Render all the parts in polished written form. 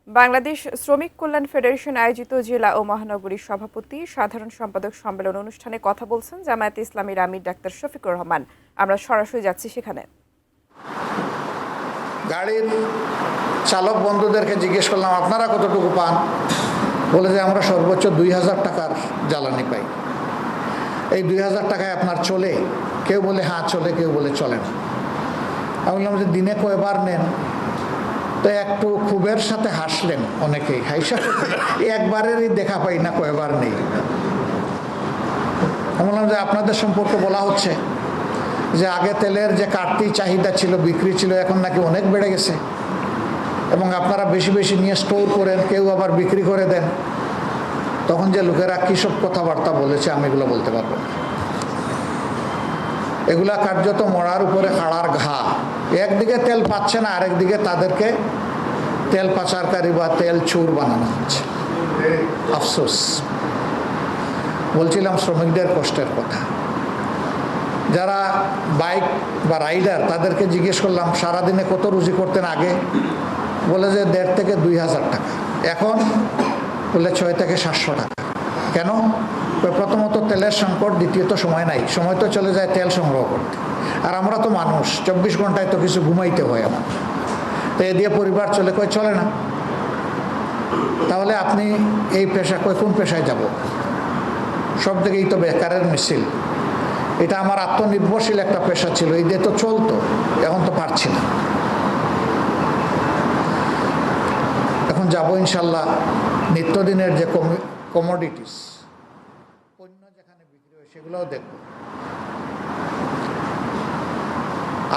বাংলাদেশ শ্রমিক কল্যাণ ফেডারেশন আয়োজিত জেলা ও মহানগরী সভাপতি সাধারণ সম্পাদক সম্মেলন অনুষ্ঠানে কথা বলছেন জামায়াতে ইসলামীর আমির ডাক্তার শফিকুর রহমান। আমরা সরাসরি যাচ্ছি সেখানে। গাড়ির চালক বন্ধুদেরকে জিজ্ঞেস করলাম, আপনারা কতটুকু পান? বলে যে আমরা সর্বোচ্চ 2000 টাকার জ্বালানি পাই। এই 2000 টাকায় আপনার চলে? কেউ বলে হ্যাঁ চলে, কেউ বলে চলে না। আমি বললাম যে দিনে কয়বার নেন? তো একটু ক্ষোভের সাথে হাসলেন অনেকেই, হাইসা একবারেরই দেখা পাই না, কয়বার নেই। আমি বললাম যে আপনাদের সম্পর্কে বলা হচ্ছে যে আগে তেলের যে কাটতি চাহিদা ছিল, বিক্রি ছিল, এখন নাকি অনেক বেড়ে গেছে এবং আপনারা বেশি বেশি নিয়ে স্টোর করেন, কেউ আবার বিক্রি করে দেন। তখন যে লোকেরা কী সব কথাবার্তা বলেছে আমি এগুলো বলতে পারবো না। এগুলা কার্যত মরার উপরে হাড়ার ঘা। একদিকে তেল পাচ্ছে না, আরেকদিকে তাদেরকে তেল পাচারকারী বা তেল চোর বানানো হচ্ছে। আফসোস। বলছিলাম শ্রমিকদের কষ্টের কথা। যারা বাইক বা রাইডার তাদেরকে জিজ্ঞেস করলাম সারাদিনে কত রুজি করতেন আগে? বলে যে 1,500 থেকে 2,000 টাকা। এখন বলে 600 থেকে 700 টাকা। কেন? প্রথমত তেলের সংকট, দ্বিতীয়ত সময় নাই, সময় তো চলে যায় তেল সংগ্রহ করতে। আর আমরা তো মানুষ, 24 ঘন্টায় তো কিছু ঘুমাইতে হয় আমার, তো এ দিয়ে পরিবার চলে না। তাহলে আপনি এই পেশা কোন পেশায় যাব? সব দিকেই তো বেকারের মিছিল। এটা আমার আত্মনির্ভরশীল একটা পেশা ছিল, এই দিয়ে তো চলতো, এখন তো পারছি না। এখন যাব ইনশাল্লাহ নিত্যদিনের যে কমোডিটিস পণ্য যেখানে বিক্রি হয় সেগুলোও দেখব।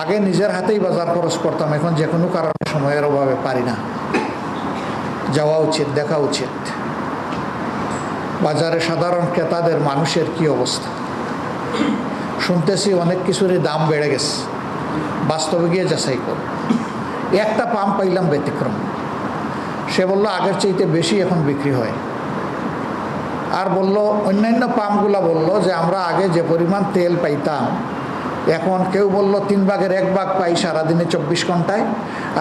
আগে নিজের হাতেই বাজার খরচ করতাম, এখন যে কোনো কারণে সময়ের অভাবে পারি না। যাওয়া উচিত, দেখা উচিত বাজারে সাধারণ ক্রেতাদের, মানুষের কি অবস্থা। শুনতেছি অনেক কিছুরই দাম বেড়ে গেছে, বাস্তবে গিয়ে যাচাই করব। একটা পাম্প পাইলাম ব্যতিক্রম, সে বলল আগের চাইতে বেশি এখন বিক্রি হয়। আর বলল অন্যান্য পাম্পগুলো বলল যে আমরা আগে যে পরিমাণ তেল পাইতাম এখন কেউ বলল 3 ভাগের 1 ভাগ পাই সারাদিনে 24 ঘন্টায়,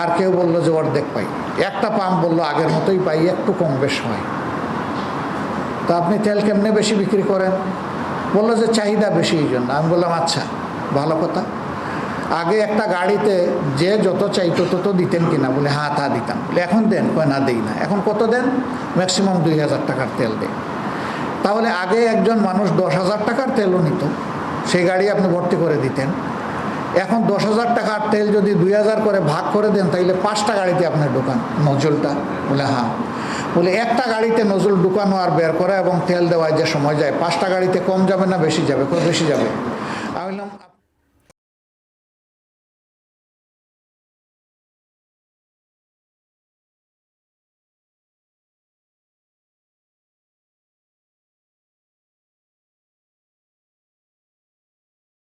আর কেউ বলল যে অর্ধেক পাই। একটা পাম্প বলল আগের মতোই পাই, একটু কম বেশ হয়। তা আপনি তেল কেমনে বেশি বিক্রি করেন? বললো যে চাহিদা বেশি, এই জন্য। আমি বললাম আচ্ছা, ভালো কথা। আগে একটা গাড়িতে যে যত চাইতো তত দিতেন কিনা? বলে হ্যাঁ তা দিতাম। বলে এখন দেন? কয় না দেই না। এখন কত দেন? ম্যাক্সিমাম 2000 টাকার তেল দেন। তাহলে আগে একজন মানুষ 10,000 টাকার তেলও নিত, সেই গাড়ি আপনি ভর্তি করে দিতেন। এখন 10,000 টাকার তেল যদি 2000 করে ভাগ করে দেন, তাইলে 5টা গাড়িতে আপনার ঢোকান নজলটা। বলে হ্যাঁ। বলে একটা গাড়িতে নজল ঢুকানো আর বের করা এবং তেল দেওয়ায় যে সময় যায়, 5টা গাড়িতে কম যাবে না বেশি যাবে? বেশি যাবে। আমি বললাম